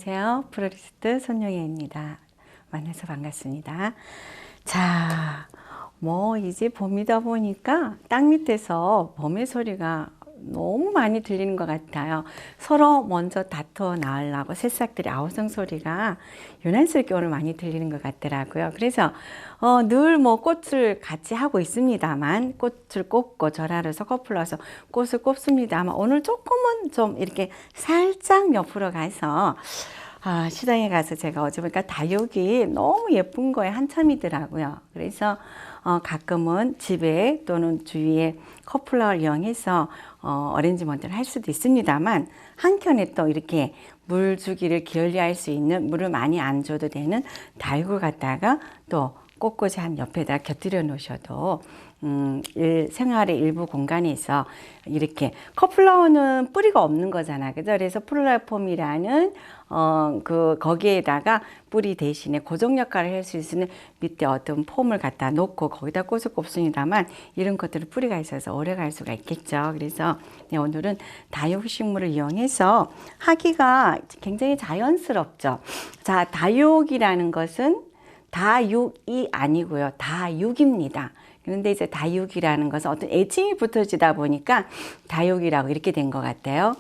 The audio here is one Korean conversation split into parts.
안녕하세요. 플로리스트 손영애입니다. 만나서 반갑습니다. 자, 이제 봄이다 보니까 땅 밑에서 봄의 소리가 너무 많이 들리는 것 같아요. 서로 먼저 다투어 나으려고 새싹들이 아우성 소리가 유난스럽게 오늘 많이 들리는 것 같더라고요. 그래서 늘 꽃을 같이 하고 있습니다만, 꽃을 꽂고 절하러서 커플러서 꽃을 꼽습니다만, 오늘 조금은 좀 이렇게 살짝 옆으로 가서 시장에 가서 제가 어제 보니까 다육이 너무 예쁜 거에 한참이더라고요. 그래서 가끔은 집에 또는 주위에 컵플라워를 이용해서 어레인지먼트를 할 수도 있습니다만, 한켠에 또 이렇게 물 주기를 기울여할 수 있는, 물을 많이 안 줘도 되는 다육을 갖다가 또 꼿꼿이 한 옆에다 곁들여 놓으셔도 생활의 일부 공간에서 이렇게 컵플라워는 뿌리가 없는 거잖아, 그죠? 그래서 플라폼이라는 거기에다가 뿌리 대신에 고정 역할을 할 수 있는 밑에 어떤 폼을 갖다 놓고 거기다 꽃을 꼽습니다만, 이런 것들은 뿌리가 있어서 오래 갈 수가 있겠죠. 그래서 오늘은 다육식물을 이용해서 하기가 굉장히 자연스럽죠. 자, 다육이라는 것은 다육이 아니고요, 다육입니다. 그런데 이제 다육이라는 것은 어떤 애칭이 붙어지다 보니까 다육이라고 이렇게 된 것 같아요.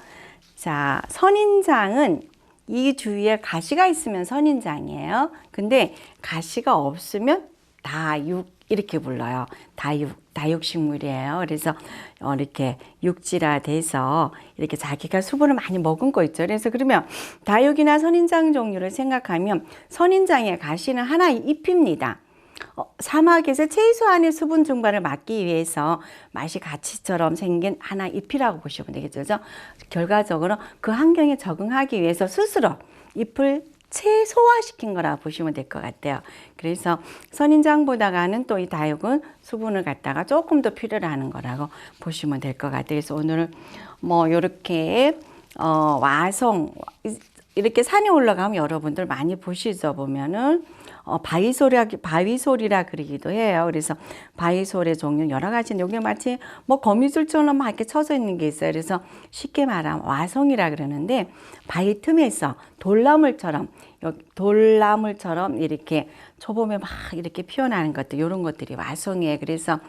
자, 선인장은 이 주위에 가시가 있으면 선인장이에요. 근데 가시가 없으면 다육 이렇게 불러요. 다육식물이에요. 그래서 이렇게 육지화돼서 이렇게 자기가 수분을 많이 머금고 있죠. 그래서 그러면 다육이나 선인장 종류를 생각하면 선인장의 가시는 하나의 잎입니다. 사막에서 최소한의 수분 증발을 막기 위해서 맛이 가시처럼 생긴 하나 잎이라고 보시면 되겠죠. 그래서 결과적으로 그 환경에 적응하기 위해서 스스로 잎을 최소화시킨 거라 보시면 될 것 같아요. 그래서 선인장보다는 또 이 다육은 수분을 갖다가 조금 더 필요로 하는 거라고 보시면 될 것 같아요. 그래서 오늘은 이렇게 와송, 이렇게 산에 올라가면 여러분들 많이 보시죠. 보면은 바위솔이라 그러기도 해요. 그래서 바위솔의 종류 여러 가지인데, 여기 마치 거미줄처럼 막 이렇게 쳐져 있는 게 있어요. 그래서 쉽게 말하면 와송이라 그러는데, 바위 틈에서 돌나물처럼 이렇게 초봄에 막 이렇게 피어나는 것들, 이런 것들이 와송이에요. 그래서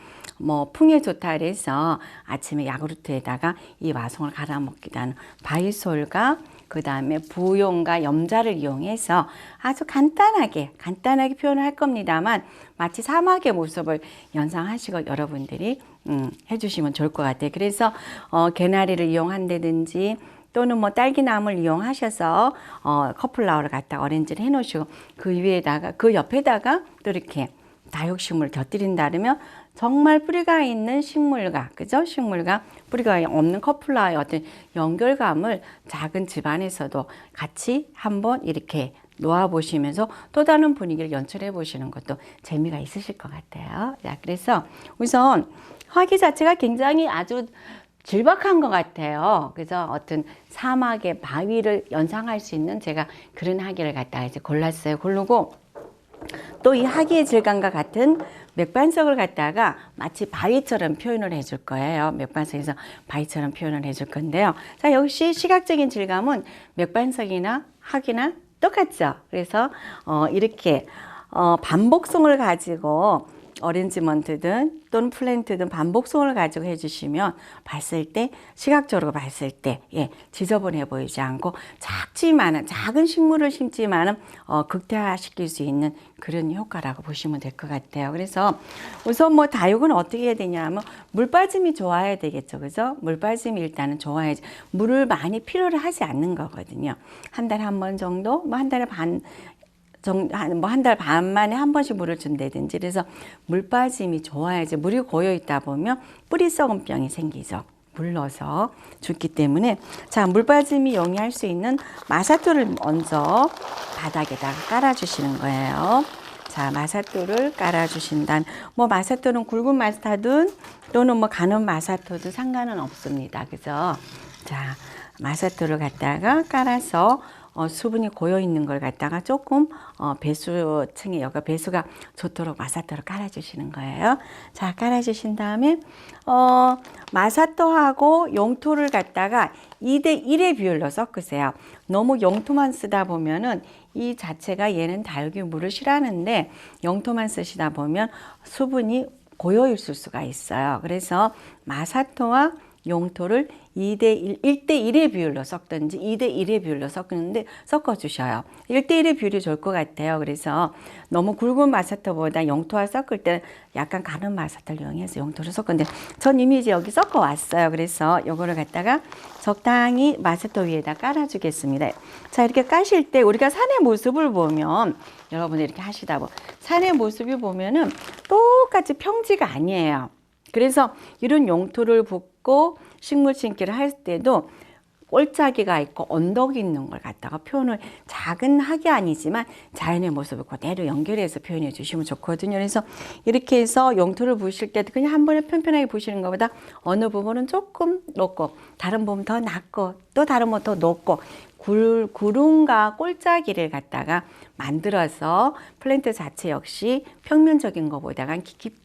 풍에 좋다 그래서 아침에 야구르트에다가 이 와송을 갈아 먹기도 하는 바위솔과 그 다음에 부용과 염자를 이용해서 아주 간단하게 표현을 할 겁니다만, 마치 사막의 모습을 연상하시고 여러분들이 해주시면 좋을 것 같아요. 그래서 개나리를 이용한다든지 또는 딸기나무를 이용하셔서 컵플라워를 갖다가 어레인지를 해 놓으시고, 그 옆에다가 또 이렇게 다육식물을 곁들인다 그러면 정말 뿌리가 있는 식물과, 그죠? 식물과 뿌리가 없는 컵플라워의 어떤 연결감을 작은 집안에서도 같이 한번 이렇게 놓아보시면서 또 다른 분위기를 연출해 보시는 것도 재미가 있으실 것 같아요. 자, 그래서 우선 화기 자체가 굉장히 아주 질박한 것 같아요. 그래서 어떤 사막의 바위를 연상할 수 있는 제가 그런 하기를 갖다가 이제 골랐어요. 고르고 또 이 하기의 질감과 같은 맥반석을 갖다가 마치 바위처럼 표현을 해줄 거예요. 맥반석에서 바위처럼 표현을 해줄 건데요. 자, 역시 시각적인 질감은 맥반석이나 하기나 똑같죠. 그래서 이렇게 반복성을 가지고 어레인지먼트든 또는 플랜트든 반복성을 가지고 해주시면 시각적으로 봤을 때 지저분해 보이지 않고 작은 식물을 심지만은 극대화시킬 수 있는 그런 효과라고 보시면 될 것 같아요. 그래서 우선 다육은 어떻게 해야 되냐면 물 빠짐이 좋아야 되겠죠, 그죠? 물 빠짐이 일단은 좋아야지. 물을 많이 필요로 하지 않는 거거든요. 한 달에 한 번 정도, 한 달에 한 달 반 만에 한 번씩 물을 준다든지. 그래서 물 빠짐이 좋아야지. 물이 고여 있다 보면 뿌리 썩은 병이 생기죠. 물 넣어서 죽기 때문에. 자, 물 빠짐이 용이할 수 있는 마사토를 먼저 바닥에다가 깔아주시는 거예요. 자, 마사토를 깔아주신단, 마사토는 굵은 마사토든 또는 가는 마사토도 상관은 없습니다. 그죠? 자, 마사토를 갖다가 깔아서 수분이 고여 있는 걸 갖다가 조금 배수층에 여기 배수가 좋도록 마사토를 깔아주시는 거예요. 자, 깔아주신 다음에 마사토하고 용토를 갖다가 2대1의 비율로 섞으세요. 너무 용토만 쓰다 보면은 이 자체가 얘는 다육이 물을 싫어하는데 용토만 쓰시다 보면 수분이 고여 있을 수가 있어요. 그래서 마사토와 용토를 2대1, 1대1의 비율로 섞든지 2대1의 비율로 섞어주셔요. 1대1의 비율이 좋을 것 같아요. 그래서 너무 굵은 마사토보다 용토와 섞을 때 약간 가는 마사토를 이용해서 용토를 섞었는데 전 이미 이제 여기 섞어왔어요. 그래서 요거를 갖다가 적당히 마사토 위에다 깔아주겠습니다. 자, 이렇게 까실 때 우리가 산의 모습을 보면 여러분들 이렇게 하시다 보면 산의 모습이 보면은 똑같이 평지가 아니에요. 그래서 이런 용토를 붓고 식물 심기를 할 때도 꼴짜기가 있고 언덕이 있는 걸 갖다가 표현을 작은 학이 아니지만 자연의 모습을 그대로 연결해서 표현해 주시면 좋거든요. 그래서 이렇게 해서 용토를 부실 때도 그냥 한 번에 편편하게 부시는 것보다 어느 부분은 조금 높고 다른 부분 더 낮고 또 다른 부분 더 높고 구름과 꼴짜기를 갖다가 만들어서 플랜트 자체 역시 평면적인 것보다가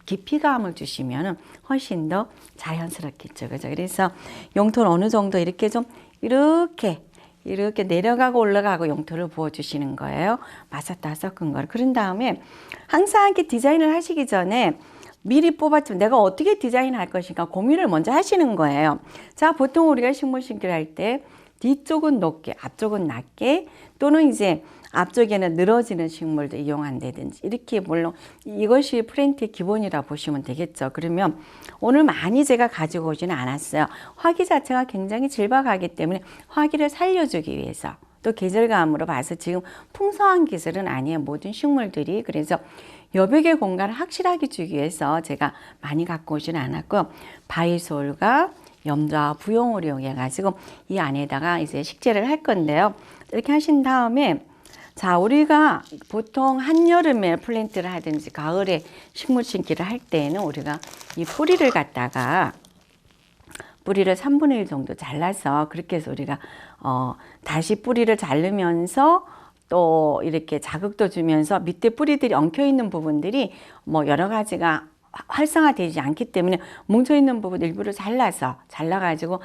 깊이감을 주시면 훨씬 더 자연스럽겠죠. 그죠? 그래서 용토를 어느 정도 이렇게 좀 이렇게 내려가고 올라가고 용토를 부어주시는 거예요. 마사토 섞은 거를. 그런 다음에 항상 이렇게 디자인을 하시기 전에 미리 뽑았지만 내가 어떻게 디자인할 것인가 고민을 먼저 하시는 거예요. 자, 보통 우리가 식물 심기를 할 때 뒤쪽은 높게, 앞쪽은 낮게 또는 이제 앞쪽에는 늘어지는 식물도 이용한다든지 이렇게 물론 이것이 플랜트의 기본이라 보시면 되겠죠. 그러면 오늘 많이 제가 가지고 오지는 않았어요. 화기 자체가 굉장히 질박하기 때문에 화기를 살려주기 위해서 또 계절감으로 봐서 지금 풍성한 기술은 아니에요. 모든 식물들이. 그래서 여백의 공간을 확실하게 주기 위해서 제가 많이 갖고 오지는 않았고요. 바이솔과 염좌 부용을 이용해 가지고 이 안에다가 이제 식재를 할 건데요. 이렇게 하신 다음에 자, 우리가 보통 한여름에 플랜트를 하든지 가을에 식물 심기를 할 때에는 우리가 이 뿌리를 갖다가 뿌리를 3분의 1 정도 잘라서 그렇게 해서 우리가 다시 뿌리를 자르면서 또 이렇게 자극도 주면서 밑에 뿌리들이 엉켜 있는 부분들이 뭐 여러 가지가 활성화되지 않기 때문에 뭉쳐있는 부분 일부를 잘라가지고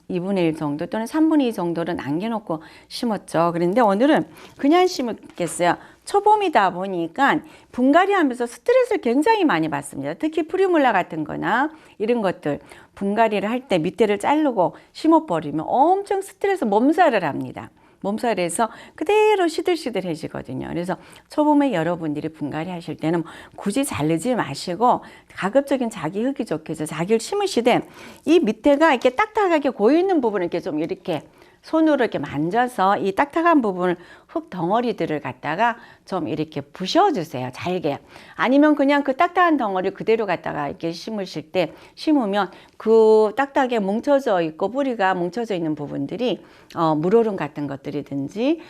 2분의 1 정도 또는 3분의 2 정도를 남겨놓고 심었죠. 그런데 오늘은 그냥 심었겠어요. 초봄이다 보니까 분갈이 하면서 스트레스를 굉장히 많이 받습니다. 특히 프리몰라 같은 거나 이런 것들 분갈이를 할 때 밑에를 자르고 심어버리면 엄청 스트레스 몸살을 합니다. 몸살에서 그대로 시들시들해지거든요. 그래서 초봄에 여러분들이 분갈이 하실 때는 굳이 자르지 마시고 가급적인 자기 흙이 좋겠죠. 자기를 심으시되 이 밑에가 이렇게 딱딱하게 고이는 부분을 이렇게 좀 이렇게 손으로 이렇게 만져서 이 딱딱한 부분을 흙 덩어리들을 갖다가 좀 이렇게 부셔주세요. 잘게. 아니면 그냥 그 딱딱한 덩어리 그대로 갖다가 이렇게 심으실 때 심으면 그 딱딱하게 뭉쳐져 있고 뿌리가 뭉쳐져 있는 부분들이 물오름 같은 것들이든지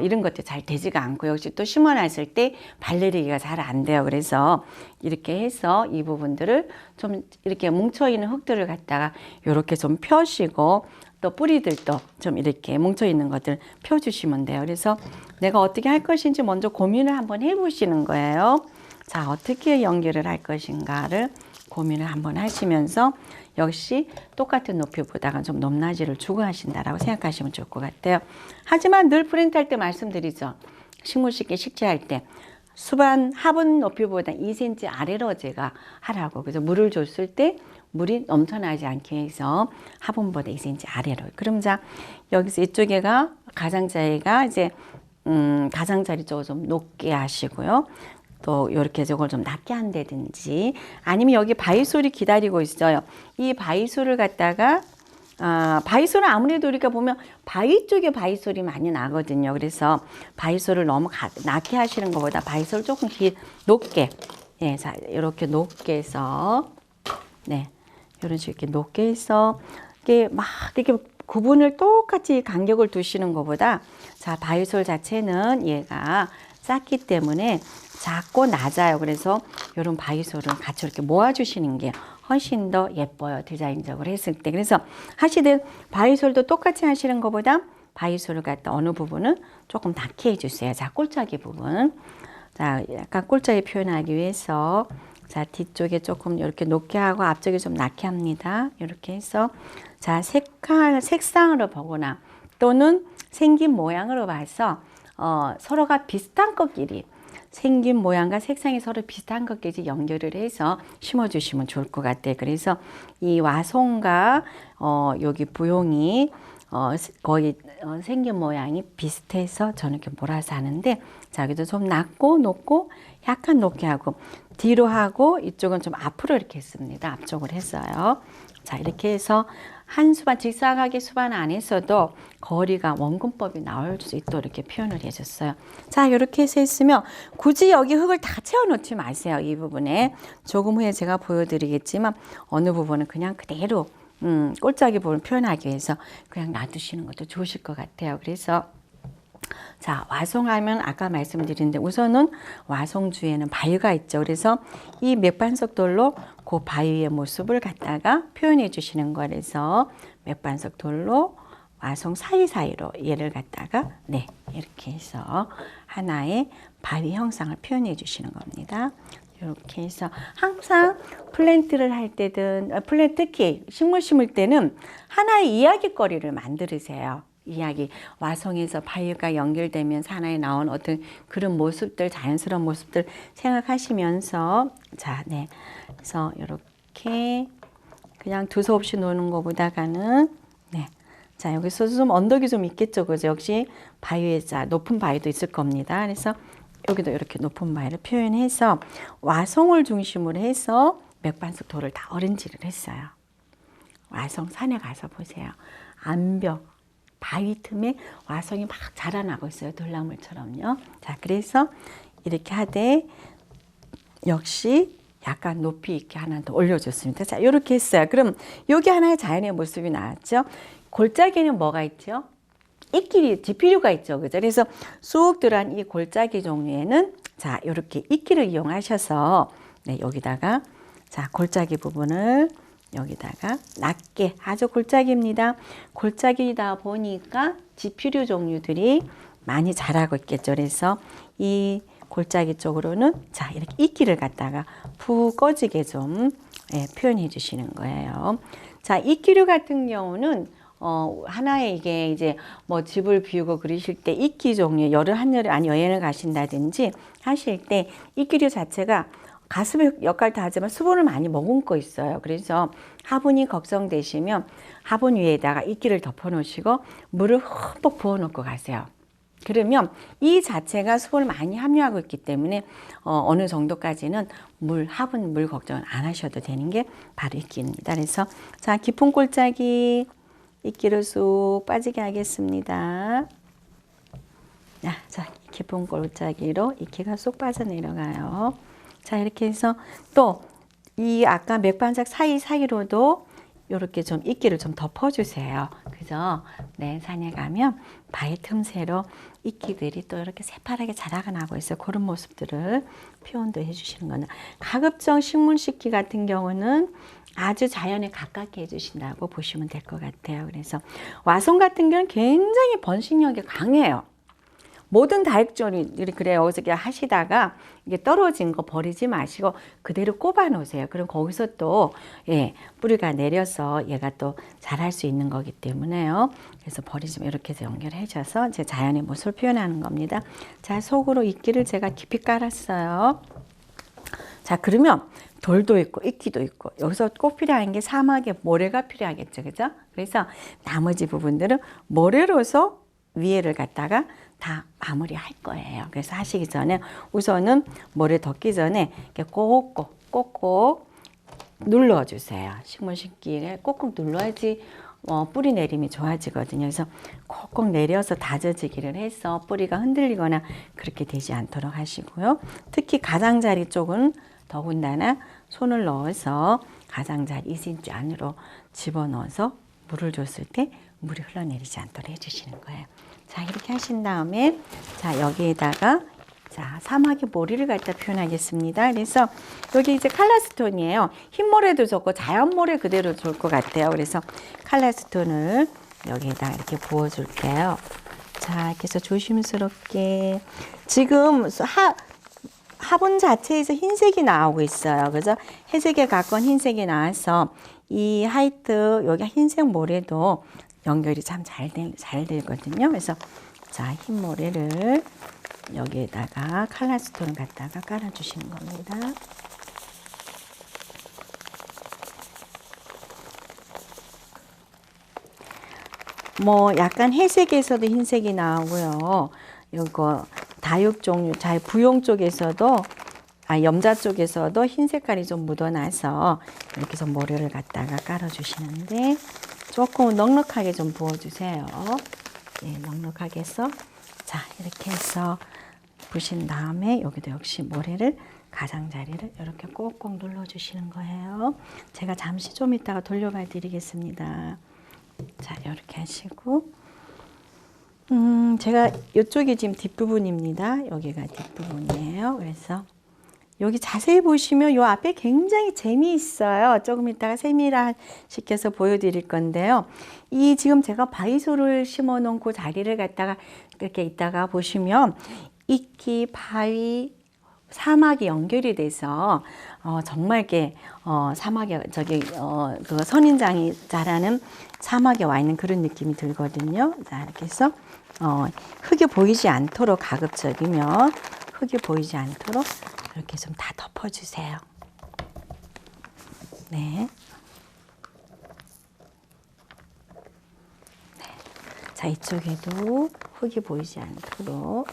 이런 것들 잘 되지가 않고 역시 또 심어놨을 때 발내리기가 잘 안 돼요. 그래서 이렇게 해서 이 부분들을 좀 이렇게 뭉쳐있는 흙들을 갖다가 이렇게 좀 펴시고 또 뿌리들도 좀 이렇게 뭉쳐있는 것들 펴주시면 돼요. 그래서 내가 어떻게 할 것인지 먼저 고민을 한번 해보시는 거예요. 자, 어떻게 연결을 할 것인가를 고민을 한번 하시면서 역시 똑같은 높이보다가 좀 높낮이를 추구하신다라고 생각하시면 좋을 것 같아요. 하지만 늘 프린트 할 때 말씀드리죠. 식물 심기 식재할 때 수반 화분 높이보다 2cm 아래로 제가 하라고. 그래서 물을 줬을 때 물이 넘쳐나지 않게 해서 화분보다 2cm 아래로. 그럼 자, 여기서 이쪽에가 가장자리가 이제 가장자리 쪽을 좀 높게 하시고요. 또 이렇게 저걸 좀 낮게 한다든지 아니면 여기 바위솔이 기다리고 있어요. 이 바위솔을 갖다가 바위솔은 아무래도 우리가 보면 바위 쪽에 바위솔이 많이 나거든요. 그래서 바위솔을 너무 낮게 하시는 것보다 바위솔 조금 높게, 예, 자, 이렇게 높게 해서, 네, 이런 식으로 이렇게 높게 해서, 이렇게 막 이렇게 구분을 똑같이 간격을 두시는 것보다, 자, 바위솔 자체는 얘가 작기 때문에 작고 낮아요. 그래서 이런 바위솔을 같이 이렇게 모아주시는 게 훨씬 더 예뻐요. 디자인적으로 했을 때. 그래서 하시든 바위솔도 똑같이 하시는 것보다 바이솔을 갖다 어느 부분은 조금 닿게 해주세요. 자, 꼴짜기 부분. 자, 약간 꼴짜기 표현하기 위해서 자, 뒤쪽에 조금 이렇게 높게 하고 앞쪽에 좀 낮게 합니다. 이렇게 해서 자, 색상으로 보거나 또는 생긴 모양으로 봐서 서로가 비슷한 것끼리 생긴 모양과 색상이 서로 비슷한 것끼리 연결을 해서 심어주시면 좋을 것 같아요. 그래서 이 와송과 여기 부용이 거의 생긴 모양이 비슷해서 저는 이렇게 몰아서 하는데 자, 여기도 좀 낮고 높고 약간 높게 하고 뒤로 하고 이쪽은 좀 앞으로 이렇게 했습니다. 앞쪽으로 했어요. 자, 이렇게 해서 한 수반, 직사각의 수반 안에서도 거리가 원근법이 나올 수 있도록 이렇게 표현을 해줬어요. 자, 이렇게 해서 했으면 굳이 여기 흙을 다 채워놓지 마세요. 이 부분에. 조금 후에 제가 보여드리겠지만 어느 부분은 그냥 그대로 꼴짜기 부분을 표현하기 위해서 그냥 놔두시는 것도 좋으실 것 같아요. 그래서 자, 와송하면 아까 말씀드린데 우선은 와송주에는 바위가 있죠. 그래서 이 맥반석 돌로 그 바위의 모습을 갖다가 표현해 주시는 거라서 맥반석 돌로 와송 사이사이로 얘를 갖다가 네, 이렇게 해서 하나의 바위 형상을 표현해 주시는 겁니다. 이렇게 해서 항상 플랜트를 할 때든 특히 식물 심을 때는 하나의 이야기거리를 만들으세요. 이야기, 와송에서 바위가 연결되면서 하나에 나온 어떤 그런 모습들, 자연스러운 모습들 생각하시면서 자, 네, 그래서 이렇게 그냥 두서없이 노는 것보다가는 네, 자, 여기서 좀 언덕이 좀 있겠죠, 그죠? 역시 바위에 자 높은 바위도 있을 겁니다. 그래서 여기도 이렇게 높은 바위를 표현해서 와송을 중심으로 해서 맥반석 돌을 다 어른질을 했어요. 와송 산에 가서 보세요. 암벽 바위 틈에 와송이 막 자라나고 있어요. 돌나물처럼요. 자, 그래서 이렇게 하되 역시 약간 높이 있게 하나 더 올려줬습니다. 자, 이렇게 했어요. 그럼 여기 하나의 자연의 모습이 나왔죠. 골짜기는 뭐가 있죠? 이끼리 지피류가 있죠. 그죠? 그래서 쑥 들어간 이 골짜기 종류에는 자, 이렇게 이끼를 이용하셔서 네, 여기다가 자, 골짜기 부분을 여기다가 낮게 아주 골짜기입니다. 골짜기다 보니까 지피류 종류들이 많이 자라고 있겠죠. 그래서 이 골짜기 쪽으로는 자, 이렇게 이끼를 갖다가 푹 꺼지게 좀 표현해 주시는 거예요. 자, 이끼류 같은 경우는 하나의 이게 이제 뭐 집을 비우고 그러실 때 이끼 종류 한여름 아니 여행을 가신다든지 하실 때 이끼류 자체가 가습의 역할도 하지만 수분을 많이 머금고 있어요. 그래서 화분이 걱정되시면 화분 위에다가 이끼를 덮어 놓으시고 물을 흠뻑 부어 놓고 가세요. 그러면 이 자체가 수분을 많이 함유하고 있기 때문에 어느 정도까지는 화분 물 걱정을 안 하셔도 되는 게 바로 이끼입니다. 그래서 자, 깊은 골짜기 이끼를 쑥 빠지게 하겠습니다. 자, 깊은 골짜기로 이끼가 쏙 빠져내려가요. 자, 이렇게 해서 또 이 아까 맥반석 사이사이로도 이렇게 좀 이끼를 좀 덮어주세요. 그죠? 네, 산에 가면 바위 틈새로 이끼들이 또 이렇게 새파랗게 자라나고 있어요. 그런 모습들을 표현도 해주시는 거는 가급적 식물식기 같은 경우는 아주 자연에 가깝게 해주신다고 보시면 될 것 같아요. 그래서 와송 같은 경우는 굉장히 번식력이 강해요. 모든 다육종들이 그래요. 어저께 하시다가 이게 떨어진 거 버리지 마시고 그대로 꼽아 놓으세요. 그럼 거기서 또 뿌리가 내려서 얘가 또 자랄 수 있는 거기 때문에요. 그래서 버리지 마. 이렇게 해서 연결해 줘서 제 자연의 모습을 표현하는 겁니다. 자, 속으로 이끼를 제가 깊이 깔았어요. 자, 그러면 돌도 있고 이끼도 있고 여기서 꼭 필요한 게 사막에 모래가 필요하겠죠. 그죠? 그래서 나머지 부분들은 모래로서 위에를 갖다가 다 마무리할 거예요. 그래서 하시기 전에 우선은 모래 덮기 전에 이렇게 꼭꼭 눌러주세요. 식물 심기를 꼭꼭 눌러야지 뿌리 내림이 좋아지거든요. 그래서 꼭꼭 내려서 다져지기를 해서 뿌리가 흔들리거나 그렇게 되지 않도록 하시고요. 특히 가장자리 쪽은 더군다나 손을 넣어서 가장자리 2cm 안으로 집어넣어서 물을 줬을 때 물이 흘러내리지 않도록 해주시는 거예요. 자, 이렇게 하신 다음에 자, 여기에다가 자, 사막의 모리를 갖다 표현하겠습니다. 그래서 여기 이제 칼라스톤이에요. 흰 모래도 좋고 자연 모래 그대로 좋을 것 같아요. 그래서 칼라스톤을 여기에다 이렇게 부어줄게요. 자, 이렇게 해서 조심스럽게 지금 화분 자체에서 흰색이 나오고 있어요. 그래서 회색에 가까운 흰색이 나와서 이 화이트 여기 흰색 모래도 연결이 참 잘 되거든요. 그래서 자, 흰 모래를 여기에다가 칼라스톤을 갖다가 깔아주시는 겁니다. 뭐 약간 회색에서도 흰색이 나오고요. 이거 다육 종류, 부용 쪽에서도 염자 쪽에서도 흰 색깔이 좀 묻어나서 이렇게 해서 모래를 갖다가 깔아주시는데 조금 넉넉하게 좀 부어주세요. 네, 넉넉하게 해서 자 이렇게 해서 부신 다음에 여기도 역시 모래를 가장자리를 이렇게 꼭꼭 눌러주시는 거예요. 제가 잠시 좀 이따가 돌려봐 드리겠습니다. 자, 이렇게 하시고, 제가 이쪽이 지금 뒷부분입니다. 여기가 뒷부분이에요. 그래서 여기 자세히 보시면 이 앞에 굉장히 재미있어요. 조금 이따가 세밀화 시켜서 보여드릴 건데요. 이 지금 제가 바위소를 심어 놓은 그 자리를 갖다가 이렇게 이따가 보시면 이끼, 바위, 사막이 연결이 돼서 정말 이렇게 사막에 그 선인장이 자라는 사막에 와 있는 그런 느낌이 들거든요. 자, 이렇게 해서 흙이 보이지 않도록 가급적이면 흙이 보이지 않도록 이렇게 좀 다 덮어주세요. 네. 네. 자, 이쪽에도 흙이 보이지 않도록.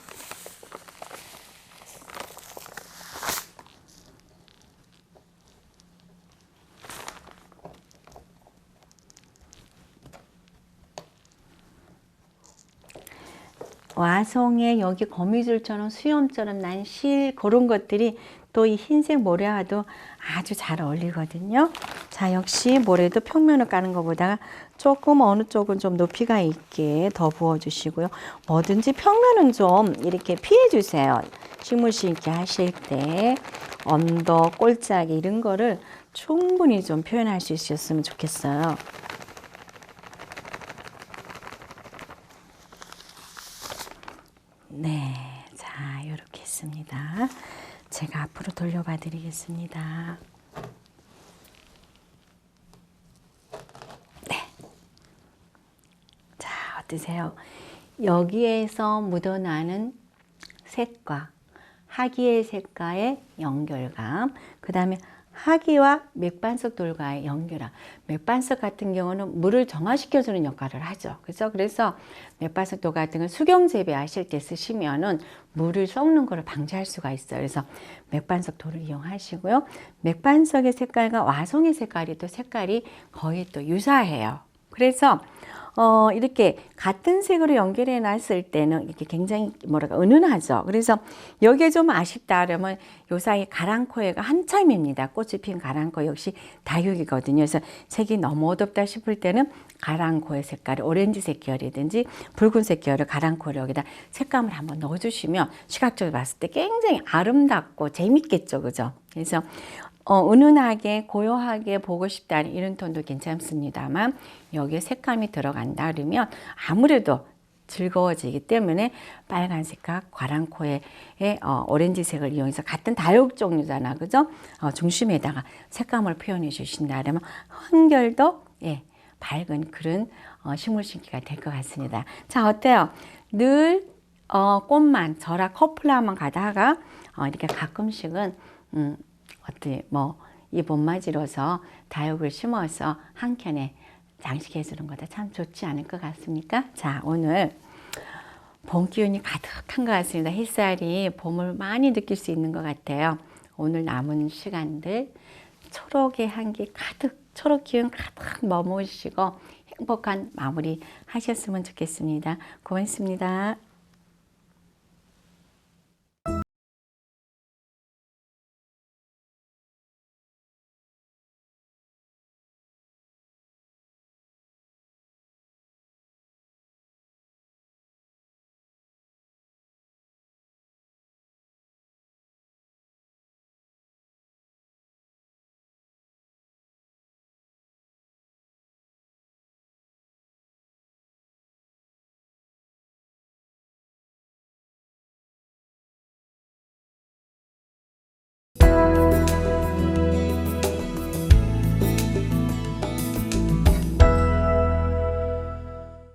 와송에 여기 거미줄처럼 수염처럼 난 실 그런 것들이 또 이 흰색 모래와도 아주 잘 어울리거든요. 자, 역시 모래도 평면을 까는 것보다 조금 어느 쪽은 좀 높이가 있게 더 부어주시고요. 뭐든지 평면은 좀 이렇게 피해주세요. 식물 심기 하실 때 언덕, 꼴짝이 이런 거를 충분히 좀 표현할 수 있었으면 좋겠어요. 네, 자, 이렇게 했습니다. 제가 앞으로 돌려봐 드리겠습니다. 네. 자, 어떠세요? 여기에서 묻어나는 색과 하기의 색과의 연결감, 그 다음에 하기와 맥반석 돌과의 연결함. 맥반석 같은 경우는 물을 정화시켜주는 역할을 하죠. 그죠? 그래서 맥반석 돌 같은 건 수경 재배하실 때 쓰시면은 물을 썩는 것을 방지할 수가 있어요. 그래서 맥반석 돌을 이용하시고요. 맥반석의 색깔과 와송의 색깔이 또 색깔이 거의 또 유사해요. 그래서 이렇게 같은 색으로 연결해 놨을 때는 이렇게 굉장히 뭐랄까 은은하죠. 그래서 여기에 좀 아쉽다 그러면 요 사이 가랑코에가 한참입니다. 꽃이 핀 가랑코 역시 다육이거든요. 그래서 색이 너무 어둡다 싶을 때는 가랑코의 색깔을 오렌지색 계열이든지 붉은색 계열을 가랑코를 여기다 색감을 한번 넣어주시면 시각적으로 봤을 때 굉장히 아름답고 재밌겠죠. 그죠? 그래서 은은하게 고요하게 보고 싶다는 이런 톤도 괜찮습니다만 여기에 색감이 들어간다 그러면 아무래도 즐거워지기 때문에 빨간색과 과랑코의 오렌지색을 이용해서 같은 다육 종류잖아, 그죠? 중심에다가 색감을 표현해 주신다 그러면 한결더 밝은 그런 식물 심기가 될 것 같습니다. 자, 어때요? 늘 꽃만 저라 커플라만 가다가 이렇게 가끔씩은 어때 이 봄맞이로서 다육을 심어서 한 켠에 장식해 주는 것도 참 좋지 않을 것 같습니까? 자, 오늘 봄 기운이 가득한 것 같습니다. 햇살이 봄을 많이 느낄 수 있는 것 같아요. 오늘 남은 시간들 초록의 향기 가득, 초록 기운 가득 머무시고 행복한 마무리 하셨으면 좋겠습니다. 고맙습니다.